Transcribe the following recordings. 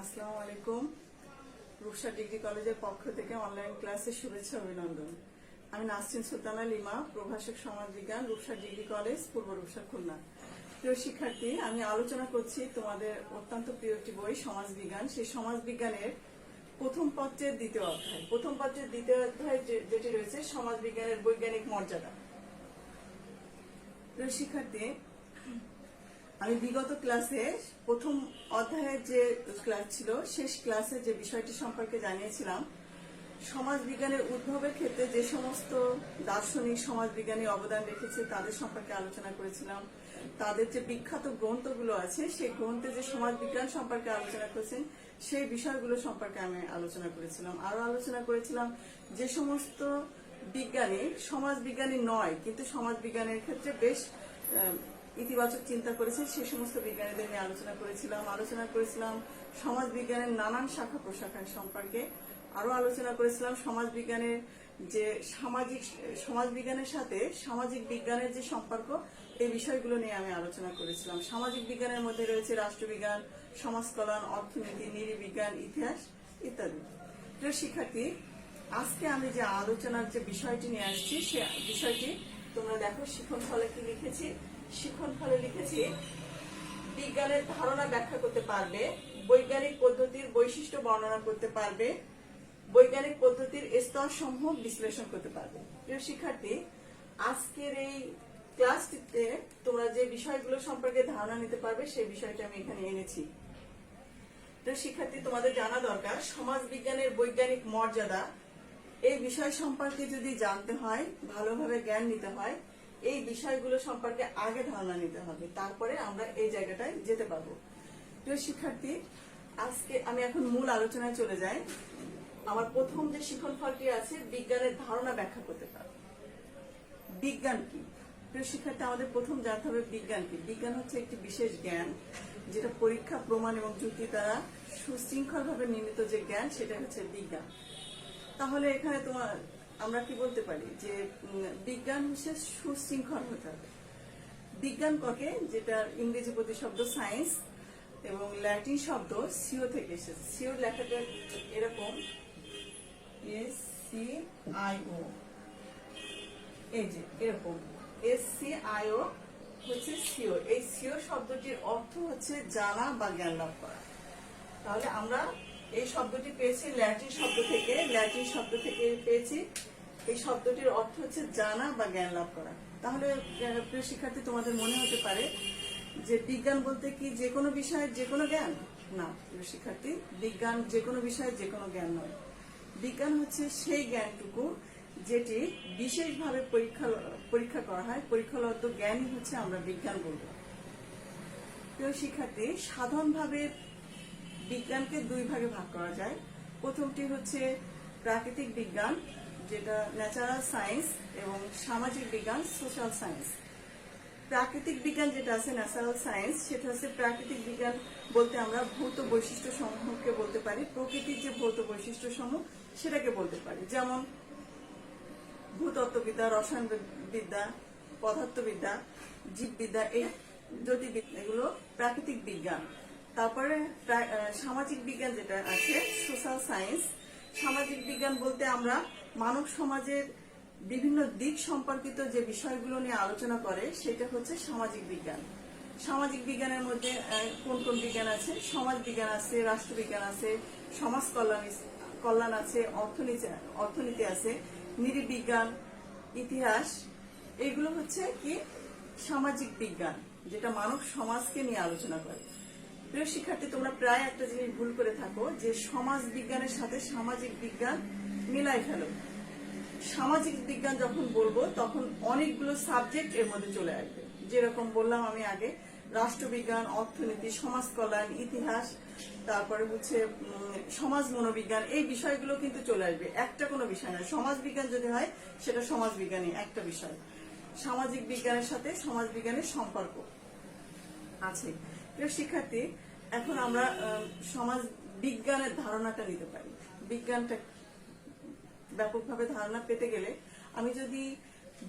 আসসালামু আলাইকুম। রূপসা ডিগ্রি কলেজের পক্ষ থেকে অনলাইন ক্লাসে শুভেচ্ছা অভিনন্দন। আমি নাসরিন সুলতানা লিমা, প্রভাষক সমাজ বিজ্ঞান, রূপসা ডিগ্রি কলেজ, পূর্ব রূপসা, খুলনা। প্রিয় শিক্ষার্থী, আমি আলোচনা করছি তোমাদের অত্যন্ত প্রিয় একটি বই সমাজ বিজ্ঞান। সেই সমাজ বিজ্ঞানের প্রথম পত্রের দ্বিতীয় অধ্যায়। প্রথম পত্রের দ্বিতীয় অধ্যায় যেটি রয়েছে সমাজ বিজ্ঞানের বৈজ্ঞানিক মর্যাদা। প্রিয় শিক্ষার্থী, আমি বিগত ক্লাসে প্রথম অধ্যায়ের যে ক্লাস ছিল শেষ ক্লাসে যে বিষয়টি সম্পর্কে জানিয়েছিলাম, সমাজ বিজ্ঞানের উদ্ভবের ক্ষেত্রে যে সমস্ত দার্শনিক সমাজ বিজ্ঞানী অবদান রেখেছে তাদের সম্পর্কে আলোচনা করেছিলাম। তাদের যে বিখ্যাত গ্রন্থগুলো আছে সেই গ্রন্থে যে সমাজ বিজ্ঞান সম্পর্কে আলোচনা করেছেন সেই বিষয়গুলো সম্পর্কে আমি আলোচনা করেছিলাম। আরো আলোচনা করেছিলাম যে সমস্ত বিজ্ঞানী সমাজ বিজ্ঞানী নয় কিন্তু সমাজ বিজ্ঞানের ক্ষেত্রে বেশ ইতিবাচক চিন্তা করেছেন সেই সমস্ত বিজ্ঞানীদের নিয়ে আলোচনা করেছিলাম সমাজ বিজ্ঞানের নানান শাখা প্রশাখা সম্পর্কে। আরো আলোচনা করেছিলাম সমাজ বিজ্ঞানের যে সমাজ বিজ্ঞানের সাথে সামাজিক বিজ্ঞানের যে সম্পর্ক, এই বিষয়গুলো নিয়ে আমি আলোচনা করেছিলাম। সামাজিক বিজ্ঞানের মধ্যে রয়েছে রাষ্ট্রবিজ্ঞান, সমাজ কল্যাণ, অর্থনীতি, নৃবিজ্ঞান, ইতিহাস ইত্যাদি। প্রিয় শিক্ষার্থী, আজকে আমি যে আলোচনার যে বিষয়টি নিয়ে আসছি সে বিষয়টি তোমরা দেখো শিখন ফলে কি লিখেছি। শিখন ফলে লিখেছি বিজ্ঞানের ধারণা ব্যাখ্যা করতে পারবে, বৈজ্ঞানিক পদ্ধতির বৈশিষ্ট্য বর্ণনা করতে পারবে, বৈজ্ঞানিক পদ্ধতির স্তরসমূহ বিশ্লেষণ করতে পারবে। প্রিয় শিক্ষার্থী, আজকের এই ক্লাসটিতে তোমরা যে বিষয়গুলো সম্পর্কে ধারণা নিতে পারবে সেই বিষয়টা আমি এখানে এনেছি। প্রিয় শিক্ষার্থী, তোমাদের জানা দরকার সমাজ বিজ্ঞানের বৈজ্ঞানিক মর্যাদা। এই বিষয় সম্পর্কে যদি জানতে হয়, ভালোভাবে জ্ঞান নিতে হয়, এই বিষয়গুলো সম্পর্কে আগে ধারণা নিতে হবে, তারপরে আমরা এই জায়গাটায় যেতে পারবো। প্রিয় শিক্ষার্থী, আজকে আমি এখন মূল আলোচনায় চলে যাই। আমার প্রথম যে শিখন ফলটি আছে বিজ্ঞানের ধারণা ব্যাখ্যা করতে পারবে। বিজ্ঞান কি? প্রিয় শিক্ষার্থী, আমাদের প্রথম জানতে হবে বিজ্ঞান কি। বিজ্ঞান হচ্ছে একটি বিশেষ জ্ঞান যেটা পরীক্ষা, প্রমাণ এবং যুক্তি দ্বারা সুশৃঙ্খলভাবে নির্মিত যে জ্ঞান, সেটা হচ্ছে বিজ্ঞান। তাহলে এখানে আমরা কি বলতে পারি যে বিজ্ঞান হচ্ছে সুশৃঙ্খল হতে হবে। বিজ্ঞান ককে, যেটা ইংরেজি প্রতিশব্দ সায়েন্স এবং ল্যাটিন শব্দ সিও থেকে এসেছে। সিও লেখাটা এরকম SCIO, এই যে এরকম SCIO হচ্ছে সিও। এই সিও শব্দটির অর্থ হচ্ছে জানা বা জ্ঞান লাভ করা। তাহলে আমরা এই শব্দটি পেয়েছি ল্যাটিন শব্দ থেকে পেয়েছি। এই শব্দটির অর্থ হচ্ছে জানা বা জ্ঞান লাভ করা। তাহলে প্রিয় শিক্ষার্থী, তোমাদের মনে হতে পারে যে বিজ্ঞান বলতে কি যে কোনো বিষয়ের যে কোনো জ্ঞান? না প্রিয় শিক্ষার্থী, বিজ্ঞান যে কোনো বিষয়ের যে কোনো জ্ঞান নয়। বিজ্ঞান হচ্ছে সেই জ্ঞানটুকু যেটি বিশেষভাবে পরীক্ষা করা হয়। পরীক্ষালব্ধ জ্ঞানই হচ্ছে আমরা বিজ্ঞান বলবো। প্রিয় শিক্ষার্থী, সাধারণভাবে বিজ্ঞানকে দুই ভাগে ভাগ করা যায়। প্রথমটি হচ্ছে প্রাকৃতিক বিজ্ঞান, যেটা ন্যাচারাল সায়েন্স, এবং সামাজিক বিজ্ঞান, সোশ্যাল সায়েন্স। প্রাকৃতিক বিজ্ঞান যেটা আছে ন্যাচারাল সায়েন্স, সেটা হচ্ছে প্রাকৃতিক বিজ্ঞান বলতে আমরা ভৌত বৈশিষ্ট্য সমূহকে বলতে পারি। প্রকৃতির যে ভৌত বৈশিষ্ট্য সমূহ সেটাকে বলতে পারি, যেমন ভূতত্ত্ববিদ্যা, রসায়নবিদ্যা, পদার্থবিদ্যা, জীববিদ্যা, এই জ্যোতির্বিদ্যা, এগুলো প্রাকৃতিক বিজ্ঞান। তারপরে সামাজিক বিজ্ঞান যেটা আছে সোশ্যাল সায়েন্স। সামাজিক বিজ্ঞান বলতে আমরা মানব সমাজের বিভিন্ন দিক সম্পর্কিত যে বিষয়গুলো নিয়ে আলোচনা করে সেটা হচ্ছে সামাজিক বিজ্ঞান। সামাজিক বিজ্ঞানের মধ্যে কোন কোন বিজ্ঞান আছে? সমাজ বিজ্ঞান আছে, রাষ্ট্রবিজ্ঞান আছে, সমাজ কল্যাণ আছে, অর্থনীতি আছে, নৃবিজ্ঞান, ইতিহাস। এগুলো হচ্ছে কি সামাজিক বিজ্ঞান, যেটা মানব সমাজকে নিয়ে আলোচনা করে। প্রিয় শিক্ষার্থী, তোমরা প্রায় একটা জিনিস ভুল করে থাকো যে সমাজ বিজ্ঞানের সাথে সামাজিক বিজ্ঞান মিলাই ফেলো। সামাজিক বিজ্ঞান যখন বলবো তখন অনেকগুলো সাবজেক্ট এর মধ্যে চলে আসবে, যেরকম বললাম আমি আগে, রাষ্ট্রবিজ্ঞান, অর্থনীতি, সমাজ কল্যাণ, ইতিহাস, তারপরে হচ্ছে সমাজ মনোবিজ্ঞান। এই বিষয়গুলো কিন্তু চলে আসবে, একটা কোনো বিষয় নয়। সমাজ বিজ্ঞান যদি হয় সেটা সমাজ বিজ্ঞানই একটা বিষয়। সামাজিক বিজ্ঞানের সাথে সমাজ বিজ্ঞানের সম্পর্ক আছে। প্রিয় শিক্ষার্থী, এখন আমরা সমাজ বিজ্ঞানের ধারণাটা নিতে পারি। বিজ্ঞানটা ব্যাপকভাবে ধারণা পেতে গেলে আমি যদি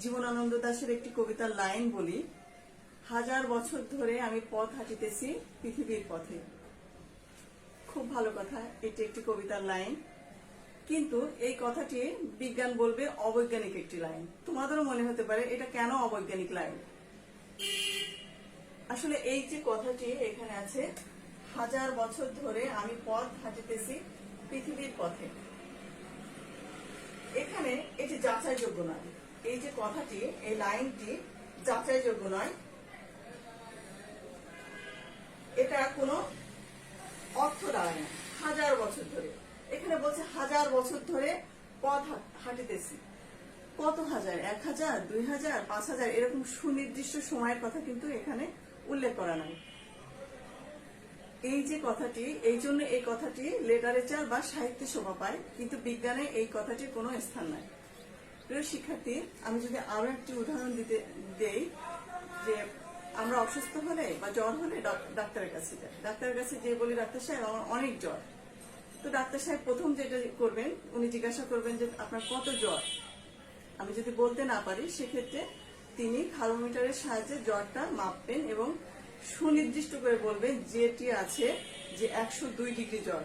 জীবনানন্দ দাশের একটি কবিতার লাইন বলি, হাজার বছর ধরে আমি পথ হাঁটিতেছি পৃথিবীর পথে। খুব ভালো কথা, এটি একটি কবিতার লাইন, কিন্তু এই কথাটি বিজ্ঞান বলবে অবৈজ্ঞানিক একটি লাইন। তোমাদেরও মনে হতে পারে এটা কেন অবৈজ্ঞানিক লাইন। আসলে এই যে কথাটি এখানে আছে, 1000 বছর ধরে আমি পথ হাঁটিতেছি পৃথিবীর পথে, এখানে এটি যাচাইযোগ্য নয়। এই যে কথাটি, এই লাইনটি যাচাইযোগ্য নয়, এটা কোনো অর্থ দাঁড়ায় না। 1000 বছর ধরে, এখানে বলছে 1000 বছর ধরে পথ হাঁটিতেছি। কত হাজার? 1000, 2000, 5000 এরকম সুনির্দিষ্ট সময়ের কথা কিন্তু এখানে উল্লেখ করা নাই। এই যে কথাটি, এই জন্য এই কথাটি লিটারেচার বা সাহিত্যে শোভা পায়, কিন্তু বিজ্ঞানে এই কথাটির কোনো স্থান নাই। প্রিয় শিক্ষার্থী, আমি যদি আরো একটি উদাহরণ দেই, যে আমরা অসুস্থ হলে বা জ্বর হলে ডাক্তারের কাছে যাই, ডাক্তারের কাছে যে বলি ডাক্তার সাহেব আমার অনেক জ্বর, তো ডাক্তার সাহেব প্রথম যেটা করবেন, উনি জিজ্ঞাসা করবেন যে আপনার কত জ্বর। আমি যদি বলতে না পারি, সেক্ষেত্রে তিনি থার্মোমিটারের সাহায্যে জ্বরটা মাপবেন এবং সুনির্দিষ্ট করে বলবেন যেটি আছে যে 102 ডিগ্রি জ্বর।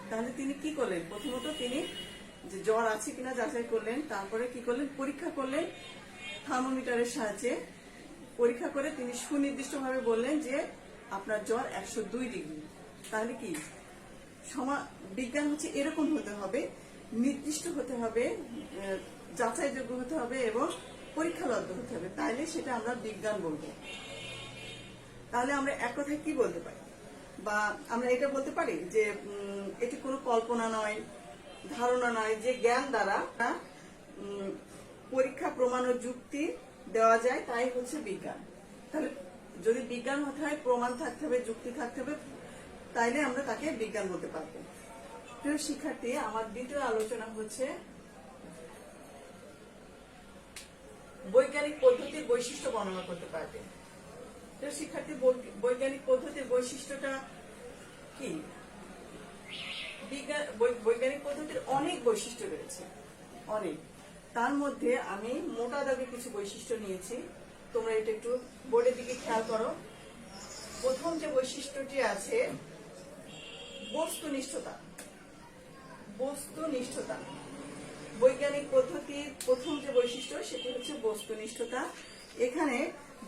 তাহলে তিনি কি করলেন? প্রথমত তিনি যে জ্বর আছে কিনা যাচাই করলেন, তারপরে কি করলেন? পরীক্ষা করলেন থার্মোমিটারের সাহায্যে। পরীক্ষা করে তিনি সুনির্দিষ্টভাবে বললেন যে আপনার জ্বর 102 ডিগ্রি। তাহলে কি বিজ্ঞান হচ্ছে এরকম হতে হবে, নির্দিষ্ট হতে হবে, যাচাইযোগ্য হতে হবে এবং পরীক্ষালব্ধ হতে হবে, তাইলে সেটা আমরা বিজ্ঞান বলবো। তাহলে আমরা এক কথায় কি বলতে পারি, বা আমরা এটা বলতে পারি যে এটি কোনো কল্পনা নয়, ধারণা নয়, যে জ্ঞান দ্বারা পরীক্ষা প্রমাণ ও যুক্তি দেওয়া যায়, তাই হচ্ছে বিজ্ঞান। তাহলে যদি বিজ্ঞান হতে হয়, প্রমাণ থাকতে হবে, যুক্তি থাকতে হবে, তাইলে আমরা তাকে বিজ্ঞান বলতে পারবো। প্রিয় শিক্ষার্থী, আমার দ্বিতীয় আলোচনা হচ্ছে বৈজ্ঞানিক পদ্ধতির বৈশিষ্ট্য বর্ণনা করতে পারবে। প্রিয় শিক্ষার্থী, বৈজ্ঞানিক পদ্ধতির বৈশিষ্ট্যটা কি? বৈজ্ঞানিক পদ্ধতির অনেক বৈশিষ্ট্য রয়েছে, অনেক। তার মধ্যে আমি মোটা দাগে কিছু বৈশিষ্ট্য নিয়েছি, তোমরা এটা একটু বোর্ডের দিকে খেয়াল করো। প্রথম যে বৈশিষ্ট্যটি আছে, বস্তুনিষ্ঠতা। বস্তুনিষ্ঠতা বৈজ্ঞানিক পদ্ধতির প্রথম যে বৈশিষ্ট্য, সেটি হচ্ছে বস্তুনিষ্ঠতা। এখানে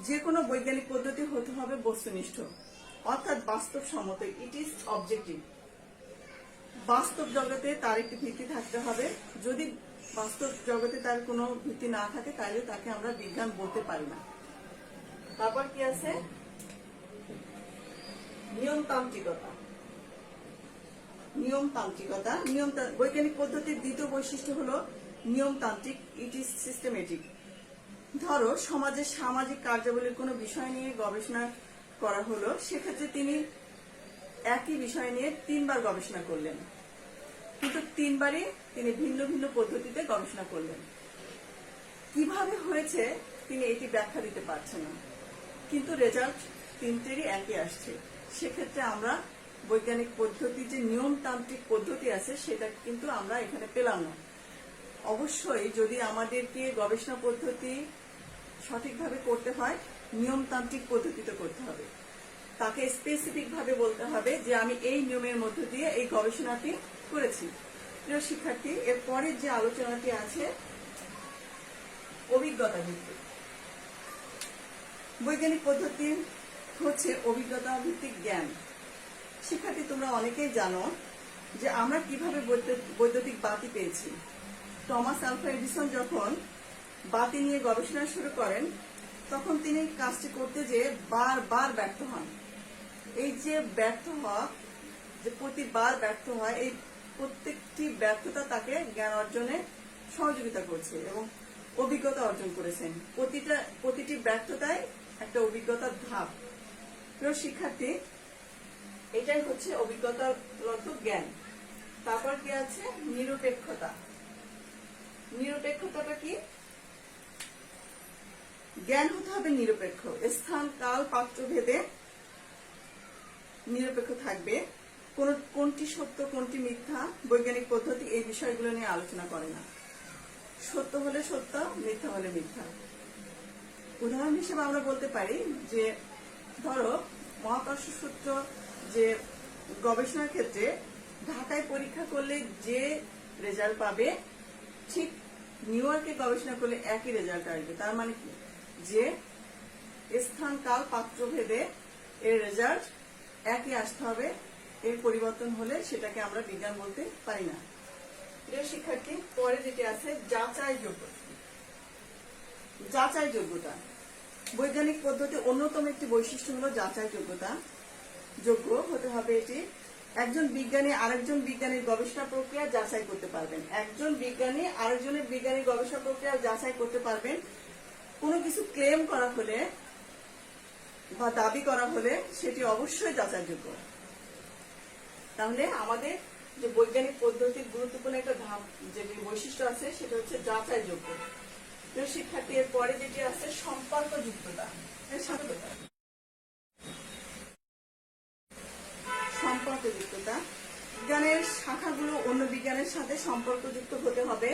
যে কোনো বৈজ্ঞানিক পদ্ধতি হতে হবে বস্তুনিষ্ঠ, অর্থাৎ বাস্তবসম্মত। It is objective. বাস্তব জগতে তার একটি ভিত্তি থাকতে হবে। যদি বাস্তব জগতে তার কোনো ভিত্তি না থাকে, তাহলে তাকে আমরা বিজ্ঞান বলতে পারি না। তারপর কি আছে? নিয়মতান্ত্রিকতা। নিয়মতান্ত্রিকতা বৈজ্ঞানিক পদ্ধতির দ্বিতীয় বৈশিষ্ট্য হলো নিয়মতান্ত্রিক। It is systematic. ধরো সমাজের সামাজিক কার্যাবলীর কোনো বিষয় নিয়ে গবেষণা করা হলো, সেক্ষেত্রে তিনি একই বিষয় নিয়ে 3 বার গবেষণা করলেন, কিন্তু 3 বারই তিনি ভিন্ন ভিন্ন পদ্ধতিতে গবেষণা করলেন। কিভাবে হয়েছে তিনি এটি ব্যাখ্যা দিতে পারছেন না, কিন্তু রেজাল্ট তিনটেরই একই আসছে। সেক্ষেত্রে আমরা বৈজ্ঞানিক পদ্ধতি, যে নিয়মতান্ত্রিক পদ্ধতি আছে, সেটা কিন্তু আমরা এখানে পেলাম না। অবশ্যই যদি আমাদেরকে গবেষণা পদ্ধতি সঠিকভাবে করতে হয়, নিয়মতান্ত্রিক পদ্ধতিতে করতে হবে। তাকে স্পেসিফিক ভাবে বলতে হবে যে আমি এই নিয়মের মধ্য দিয়ে এই গবেষণাটি করেছি। প্রিয় শিক্ষার্থী, এর পরের যে আলোচনাটি আছে, অভিজ্ঞতা ভিত্তিক। বৈজ্ঞানিক পদ্ধতি হচ্ছে অভিজ্ঞতা ভিত্তিক জ্ঞান। শিক্ষার্থী, তোমরা অনেকেই জানো যে আমরা কিভাবে বৈদ্যুতিক বাতি পেয়েছি। টমাস আলভা এডিসন যখন বাতি নিয়ে গবেষণা শুরু করেন, তখন তিনি কাজটি করতে যেয়ে বারবার ব্যর্থ হন। এই যে ব্যর্থ হওয়া, যে প্রতিবার ব্যর্থ হয়, এই প্রত্যেকটি ব্যর্থতা তাকে জ্ঞান অর্জনে সহযোগিতা করছে এবং অভিজ্ঞতা অর্জন করেছেন। প্রতিটি ব্যর্থতায় একটা অভিজ্ঞতার ধাপ। প্রিয় শিক্ষার্থী, এটাই হচ্ছে অভিজ্ঞতাগত জ্ঞান। তারপর কি আছে? নিরপেক্ষতা। নিরপেক্ষতাটা কি? জ্ঞান হতে হবে নিরপেক্ষ, স্থান কাল পাত্র ভেদে নিরপেক্ষ থাকবে। কোনটি সত্য কোনটি মিথ্যা, বৈজ্ঞানিক পদ্ধতি এই বিষয়গুলো নিয়ে আলোচনা করে না। সত্য হলে সত্য, মিথ্যা হলে মিথ্যা। উদাহরণ হিসেবে আমরা বলতে পারি যে ধরো মহাকর্ষ সূত্র যে গবেষণার ক্ষেত্রে ঢাকায় পরীক্ষা করলে যে রেজাল্ট পাবে ঠিক নিউ ইয়র্কে গবেষণা করলে একই রেজাল্ট আসবে। তার মানে কি, যে স্থান কাল পাত্র ভেদে এর রেজাল্ট একই আসতে হবে, এর পরিবর্তন হলে সেটাকে আমরা বিজ্ঞান বলতে পারি না। প্রিয় শিক্ষার্থী, পরে যেটি আছে যাচাই যোগ্যতা। যাচাই যোগ্যতা বৈজ্ঞানিক পদ্ধতি অন্যতম একটি বৈশিষ্ট্য হলো যাচাই যোগ্যতা। যোগ্য হতে হবে এটি। একজন বিজ্ঞানী আরেকজন বিজ্ঞানীর গবেষণা প্রক্রিয়া যাচাই করতে পারবেন। একজন বিজ্ঞানী আরেকজনের বিজ্ঞানীর গবেষণা প্রক্রিয়া যাচাই করতে পারবেন। কোনো কিছু ক্লেম করা হলে বা দাবি করা হলে সেটি অবশ্যই যাচাইযোগ্য। তাহলে আমাদের যে বৈজ্ঞানিক পদ্ধতির গুরুত্বপূর্ণ একটা ধাপ, যে বৈশিষ্ট্য আছে সেটা হচ্ছে যাচাইযোগ্য। শিক্ষার্থী, এর পরে যেটি আছে সম্পর্কযুক্ততা। সম্পর্কযুক্ততা, বিজ্ঞানের শাখাগুলো অন্য বিজ্ঞানের সাথে সম্পর্কযুক্ত হতে হবে।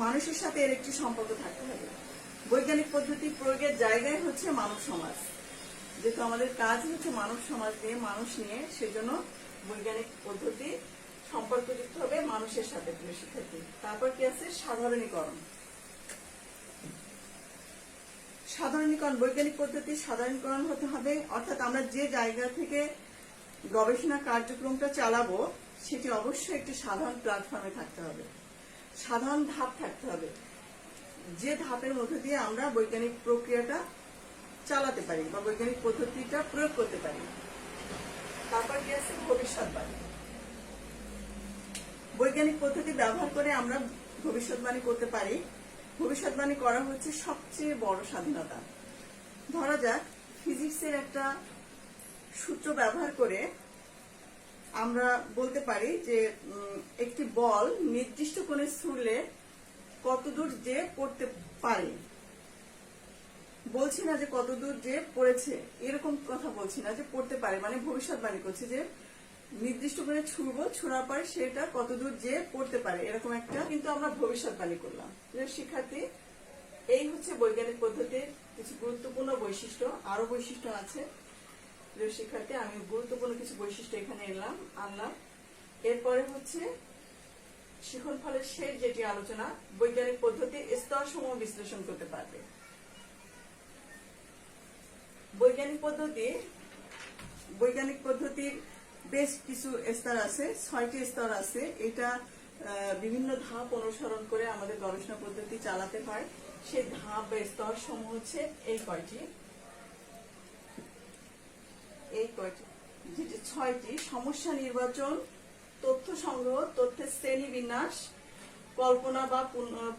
মানুষের সাথে এর একটি সম্পর্ক থাকতে হবে। বৈজ্ঞানিক পদ্ধতি প্রয়োগের জায়গায় হচ্ছে মানব সমাজ, যেহেতু আমাদের কাজ হচ্ছে মানব সমাজ নিয়ে, মানুষ নিয়ে, সেজন্য বৈজ্ঞানিক পদ্ধতি সম্পর্কযুক্ত হবে মানুষের সাথে। প্রিয় শিক্ষার্থী, তারপর কি আছে সাধারণীকরণ। সাধারণীকরণ বৈজ্ঞানিক পদ্ধতির সাধারণীকরণ হতে হবে, অর্থাৎ আমরা যে জায়গা থেকে গবেষণা কার্যক্রমটা চালাবো সেটি অবশ্যই একটি সাধারণ প্ল্যাটফর্মে থাকতে হবে, সাধারণ ধাপ থাকতে হবে, যে ধাপের মধ্যে দিয়ে আমরা বৈজ্ঞানিক প্রক্রিয়াটা চালাতে পারি বা বৈজ্ঞানিক পদ্ধতিটা প্রয়োগ করতে পারি। তারপর কি আছে ভবিষ্যৎবাণী। বৈজ্ঞানিক পদ্ধতি ব্যবহার করে আমরা ভবিষ্যৎবাণী করতে পারি। ভবিষ্যৎবাণী করা হচ্ছে সবচেয়ে বড় স্বাধীনতা। ধরা যাক ফিজিক্সের একটা সূত্র ব্যবহার করে আমরা বলতে পারি যে একটি বল নির্দিষ্ট কোণে ছুড়লে কতদূর যে পড়তে পারে। বলছি না যে কতদূর যে পড়েছে, এরকম কথা বলছি না, যে পড়তে পারে মানে ভবিষ্যৎবাণী করছে যে নির্দিষ্ট করে ছুড়বো, ছোড়ার পরে সেটা কতদূর যে পড়তে পারে, এরকম একটা কিন্তু আমরা ভবিষ্যৎবাণী করলাম। শিক্ষার্থী, এই হচ্ছে বৈজ্ঞানিক পদ্ধতির কিছু গুরুত্বপূর্ণ বৈশিষ্ট্য। আরো বৈশিষ্ট্য আছে। শিক্ষার্থী, আমি গুরুত্বপূর্ণ কিছু বৈশিষ্ট্য এখানে আনলাম। এরপরে হচ্ছে শিখন ফলের শেষ যেটি আলোচনা, বৈজ্ঞানিক পদ্ধতির স্তরসমূহ বিশ্লেষণ করতে পারবে। বৈজ্ঞানিক পদ্ধতির বেশ কিছু স্তর আছে, 6টি স্তর আছে। এটা বিভিন্ন ধাপ অনুসরণ করে আমাদের গবেষণা পদ্ধতি চালাতে হয়। সেই ধাপ বা স্তর সমূহ হচ্ছে এই কয়টি, যেটি 6টি। সমস্যা নির্বাচন, তথ্য সংগ্রহ, তথ্যের শ্রেণী বিন্যাস, কল্পনা বা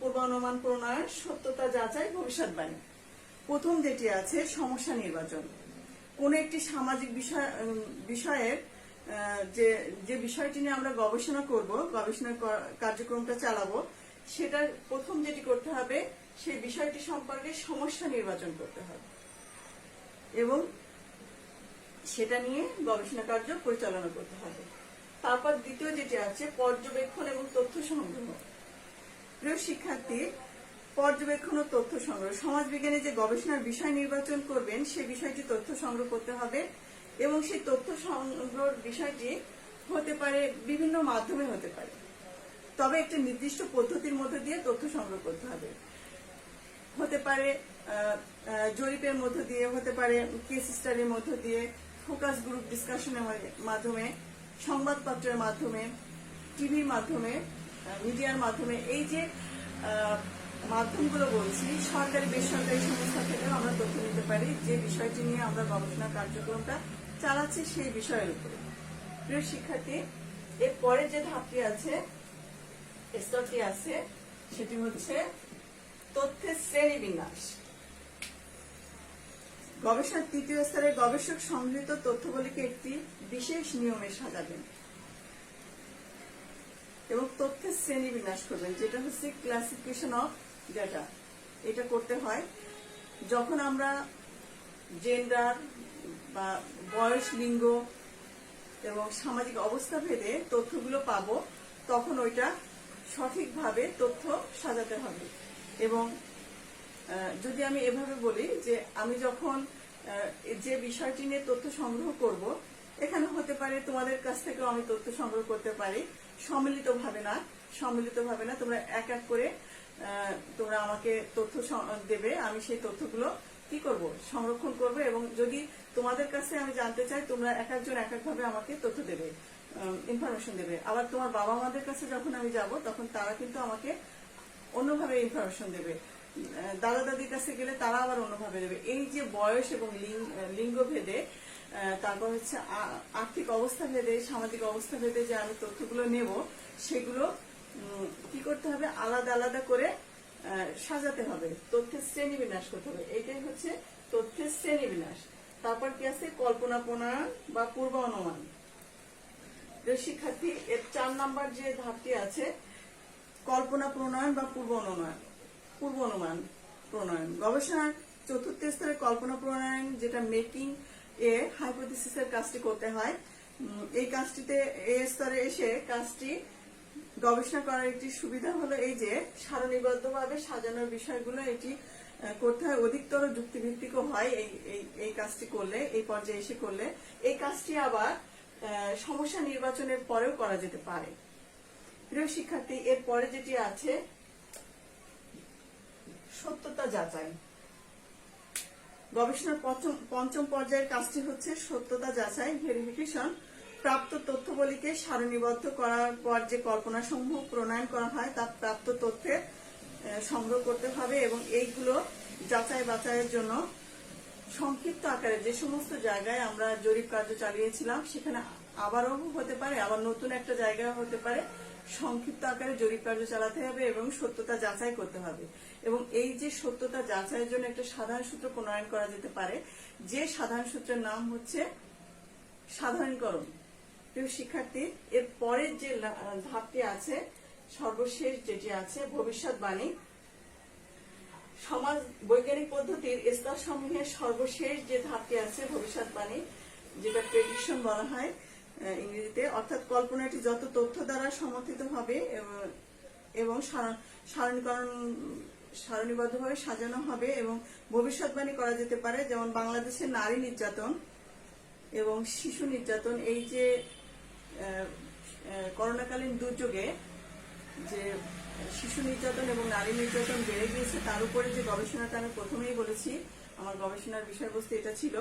পূর্বানুমান প্রণয়ন, সত্যতা যাচাই, ভবিষ্যৎবাণী। প্রথম যেটি আছে সমস্যা নির্বাচন। কোন একটি সামাজিক বিষয়ের যে বিষয়টি নিয়ে আমরা গবেষণা করব, গবেষণা কার্যক্রমটা চালাবো, সেটার প্রথম যেটি করতে হবে সেই বিষয়টি সম্পর্কে সমস্যা নির্বাচন করতে হবে এবং সেটা নিয়ে গবেষণা কার্য পরিচালনা করতে হবে। তারপর দ্বিতীয় যেটি আছে পর্যবেক্ষণ এবং তথ্য সংগ্রহ। প্রিয় শিক্ষার্থী, পর্যবেক্ষণ ও তথ্য সংগ্রহ, সমাজবিজ্ঞানে যে গবেষণার বিষয় নির্বাচন করবেন সেই বিষয়টি তথ্য সংগ্রহ করতে হবে এবং সেই তথ্য সংগ্রহের বিষয়টি হতে পারে বিভিন্ন মাধ্যমে হতে পারে, তবে একটি নির্দিষ্ট পদ্ধতির মধ্যে দিয়ে তথ্য সংগ্রহ করতে হবে। হতে পারে জরিপের মধ্য দিয়ে, হতে পারে কেস স্টাডির মধ্য দিয়ে, ফোকাস গ্রুপ ডিসকাশনের মাধ্যমে, সংবাদপত্রের মাধ্যমে, টিভির মাধ্যমে, মিডিয়ার মাধ্যমে। এই যে মাধ্যমগুলো বলছি, সরকারি বেসরকারি সংস্থা থেকেও আমরা তথ্য নিতে পারি যে বিষয়টি নিয়ে আমরা গবেষণা কার্যক্রমটা চালাচ্ছি সেই বিষয়ের উপরে। প্রিয় শিক্ষার্থী, এর পরে যে ধাপটি আছে, স্তরটি আছে, সেটি হচ্ছে তথ্যের শ্রেণী বিন্যাস। গবেষণার তৃতীয় স্তরে গবেষক সংগৃহীত তথ্যগুলিকে একটি বিশেষ নিয়মে সাজাবেন এবং তথ্যের শ্রেণী বিন্যাস করবেন, যেটা হচ্ছে ক্লাসিফিকেশন অফ ডেটা। এটা করতে হয় যখন আমরা জেন্ডার বা বয়স, লিঙ্গ এবং সামাজিক অবস্থা ভেদে তথ্যগুলো পাবো, তখন ওইটা সঠিকভাবে তথ্য সাজাতে হবে। এবং যদি আমি এভাবে বলি যে আমি যখন যে বিষয়টি নিয়ে তথ্য সংগ্রহ করব এখানে হতে পারে তোমাদের কাছ থেকেও আমি তথ্য সংগ্রহ করতে পারি, সম্মিলিতভাবে না, তোমরা এক এক করে তোমরা আমাকে তথ্য দেবে, আমি সেই তথ্যগুলো কি করব, সংরক্ষণ করব। এবং যদি তোমাদের কাছে আমি জানতে চাই, তোমরা এক একজন এক একভাবে আমাকে তথ্য দেবে, ইনফরমেশন দেবে। আবার তোমার বাবা মাদের কাছে যখন আমি যাব, তখন তারা কিন্তু আমাকে অন্যভাবে ইনফরমেশন দেবে। দাদা দাদির কাছে গেলে তারা আবার অন্যভাবে দেবে। এই যে বয়স এবং লিঙ্গ ভেদে, তারপর হচ্ছে আর্থিক অবস্থা ভেদে, সামাজিক অবস্থা ভেদে যে আমি তথ্যগুলো নেব, সেগুলো কি করতে হবে, আলাদা আলাদা করে সাজাতে হবে, তথ্যের শ্রেণী বিন্যাস করতে হবে। এইটাই হচ্ছে তথ্যের শ্রেণী বিন্যাস। তারপর কি আছে, কল্পনা প্রণয়ন বা পূর্ব অনুমান। শিক্ষার্থী, এর 4 নাম্বার যে ধাপটি আছে, কল্পনা প্রণয়ন বা পূর্ব অনুমান প্রণয়ন। গবেষণার চতুর্থ স্তরে কল্পনা প্রণয়ন, যেটা মেকিং এ হাইপোথিসিসের কাজটি করতে হয়। এই কাজটিতে এই স্তরে এসে কাজটি গবেষণা করার একটি সুবিধা হলো এই যে সারণীবদ্ধভাবে সাজানোর বিষয়গুলো এটি করতে হয়, অধিকতর যুক্তিভিত্তিকও হয়। এই কাজটি করলে, এই পর্যায়ে এসে করলে, এই কাজটি আবার সমস্যা নির্বাচনের পরেও করা যেতে পারে। প্রিয় শিক্ষার্থী, এর পরে যেটি আছে সত্যতা যাচাই। গবেষণার পঞ্চম পর্যায়ের কাজটি হচ্ছে সত্যতা যাচাই, ভেরিফিকেশন। প্রাপ্ত তথ্যবলীকে সারণীবদ্ধ করার পর যে কল্পনা সমূহ প্রণয়ন করা হয়, তা প্রাপ্ত তথ্যের সংগ্রহ করতে হবে এবং এইগুলো যাচাই বাছাইয়ের জন্য সংক্ষিপ্ত আকারে যে সমস্ত জায়গায় আমরা জরিপ কার্য চালিয়েছিলাম, সেখানে আবারও হতে পারে, আবার নতুন একটা জায়গায় হতে পারে, সংক্ষিপ্ত আকারে জরিপ কার্য চালাতে হবে এবং সত্যতা যাচাই করতে হবে। এবং এই যে সত্যতা যাচাইয়ের জন্য একটা সাধারণ সূত্র প্রণয়ন করা যেতে পারে, যে সাধারণ সূত্রের নাম হচ্ছে সাধারণীকরণ। প্রিয় শিক্ষার্থী, এর পরের যে ধাপটি আছে, সর্বশেষ যেটি আছে ভবিষ্যৎবাণী। সমাজ বৈজ্ঞানিক পদ্ধতির স্তর সমূহের সর্বশেষ যে ধাপটি আছে ভবিষ্যৎবাণী, যেটা প্রেডিকশন বলা হয় ইংরেজিতে। অর্থাৎ কল্পনাটি যত তথ্য দ্বারা সমর্থিত হবে এবং সারণীবদ্ধভাবে সাজানো হবে এবং ভবিষ্যৎবাণী করা যেতে পারে। যেমন বাংলাদেশের নারী নির্যাতন এবং শিশু নির্যাতন, এই যে করোনাকালীন দুর্যোগে যে শিশু নির্যাতন এবং নারী নির্যাতন বেড়ে গিয়েছে, তার উপরে যে গবেষণাটা আমি প্রথমেই বলেছি, আমার গবেষণার বিষয়বস্তু এটা ছিল,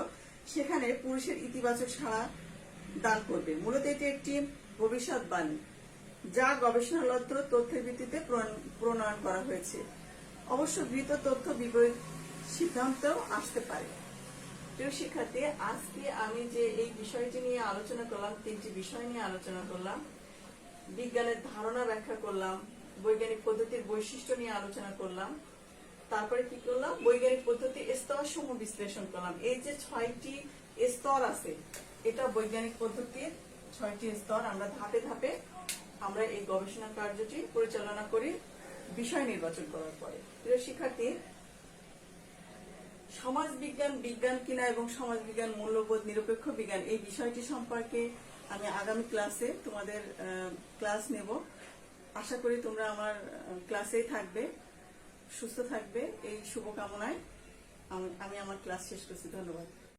সেখানে পুরুষের ইতিবাচক সাড়া দান করবে। মূলত এটি একটি ভবিষ্যৎবাণী যা গবেষণালব্ধ তথ্যের ভিত্তিতে প্রণয়ন করা হয়েছে। অবশ্য গৃহীত তথ্য বিপরীত সিদ্ধান্তেও আসতে পারে। প্রিয় শিক্ষার্থী, আজকে আমি যে এই বিষয়টি নিয়ে আলোচনা করলাম, 3টি বিষয় নিয়ে আলোচনা করলাম, বিজ্ঞানের ধারণা ব্যাখ্যা করলাম, বৈজ্ঞানিক পদ্ধতির বৈশিষ্ট্য নিয়ে আলোচনা করলাম, তারপরে কি করলাম, বৈজ্ঞানিক পদ্ধতির স্তরসমূহ বিশ্লেষণ করলাম। এই যে 6টি স্তর আছে, এটা বৈজ্ঞানিক পদ্ধতির 6টি স্তর। আমরা ধাপে ধাপে আমরা এই গবেষণা কার্যটি পরিচালনা করি বিষয় নির্বাচন করার পরে। প্রিয় শিক্ষার্থী, সমাজ বিজ্ঞান বিজ্ঞান কিনা এবং সমাজ বিজ্ঞান মূল্যবোধ নিরপেক্ষ বিজ্ঞান, এই বিষয়টি সম্পর্কে আমি আগামী ক্লাসে তোমাদের ক্লাস নেব। আশা করি তোমরা আমার ক্লাসেই থাকবে, সুস্থ থাকবে, এই শুভকামনায় আমি আমার ক্লাস শেষ করছি। ধন্যবাদ।